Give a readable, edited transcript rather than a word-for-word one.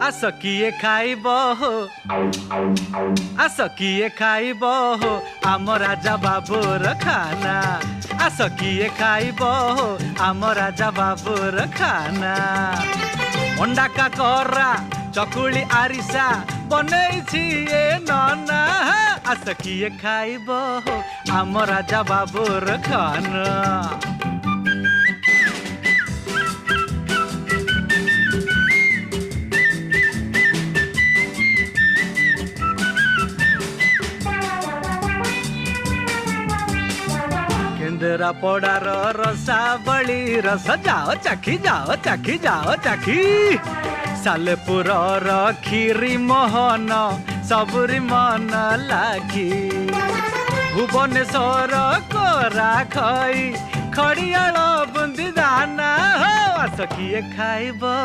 आस किए खाइब हो आस किए खाइब हो आम राजा बाबूर खाना आस किए खाइब हो आम राजा बाबूर खाना अंडा काकरा चकुली आरिसा बनैछि ए नना आस किए खाइब हो आम राजा बाबूर खाना केंद्रा पड़ार रसावली रस जाओ चाखी सालेपुर खीरी मोहन सबुरी मन लागी भुवनेश्वर कोरा खई खड़ियाल बुंदी दाना हो आस किए खाइब।